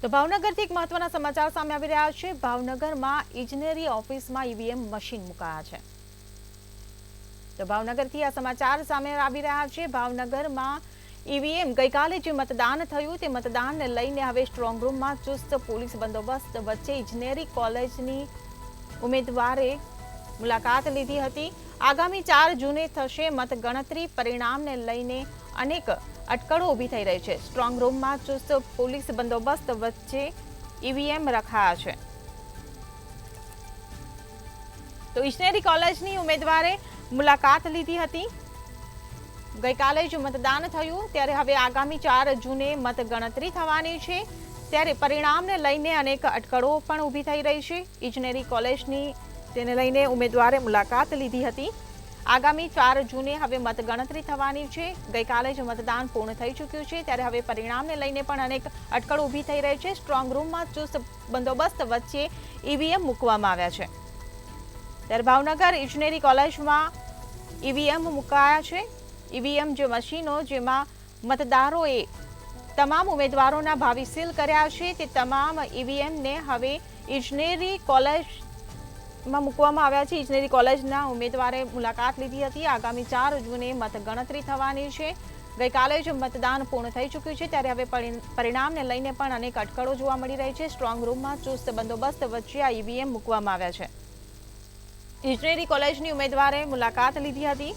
તો ભાવનગરથી એક મહત્વના સમાચાર સામે આવી રહ્યા છે। ભાવનગરમાં ઇજનેરી ઓફિસમાં ઈવીએમ મશીન મુકાયા છે। તો ભાવનગરથી આ સમાચાર સામે આવી રહ્યા છે। ભાવનગરમાં ઈવીએમ ગઈકાલે જે મતદાન થયું તે મતદાનને લઈને હવે સ્ટ્રોંગ રૂમમાં ચુસ્ત પોલીસ બંદોબસ્ત વચ્ચે ઇજનેરી કોલેજની ઉમેદવારે મુલાકાત લીધી હતી। આગામી 4 જૂને થશે મતગણતરી। પરિણામને લઈને અનેક અટકળો ઊભી થઈ રહી છે। સ્ટ્રોંગ રૂમમાં ચુસ્ત પોલીસ બંદોબસ્ત વચ્ચે ઈવીએમ રખાયા છે। તો ઇજનેરી કોલેજની ઉમેદવારે મુલાકાત લીધી હતી। ગઈકાલે જ મતદાન થયું ત્યારે હવે આગામી 4 જૂને મતગણતરી થવાની છે। ત્યારે પરિણામને લઈને અનેક અટકળો પણ ઊભી થઈ રહી છે। ઇજનેરી કોલેજની તેને લઈને ઉમેદવારે મુલાકાત લીધી હતી। આગામી 4 જૂને હવે મતગણતરી થવાની છે। ગઈકાલે જ મતદાન પૂર્ણ થઈ ચૂક્યું છે ત્યારે હવે પરિણામને લઈને પણ અનેક અટકળો ઊભી થઈ રહી છે। સ્ટ્રોંગ રૂમમાં ચુસ્ત બંદોબસ્ત વચ્ચે ઈવીએમ મૂકવામાં આવ્યા છે। ત્યારે ભાવનગર ઇજનેરી કોલેજમાં ઈવીએમ મુકાયા છે। ઈવીએમ જે મશીનો જેમાં મતદારોએ તમામ ઉમેદવારોના ભાવિ સીલ કર્યા છે તે તમામ ઈવીએમને હવે ઇજનેરી કોલેજમાં મૂકવામાં આવ્યા છે। ઇજનેરી કોલેજના ઉમેદવારે મુલાકાત લીધી હતી। આગામી 4 જૂને મતગણતરી થવાની છે। ગઈકાલે જ મતદાન પૂર્ણ થઈ ચૂક્યું છે ત્યારે હવે પરિણામને લઈને પણ અનેક અટકળો જોવા મળી રહી છે। સ્ટ્રોંગ રૂમમાં ચુસ્ત બંદોબસ્ત વચ્ચે આ ઈવીએમ મૂકવામાં આવ્યા છે। ઇજનેરી કોલેજની ઉમેદવારે મુલાકાત લીધી હતી।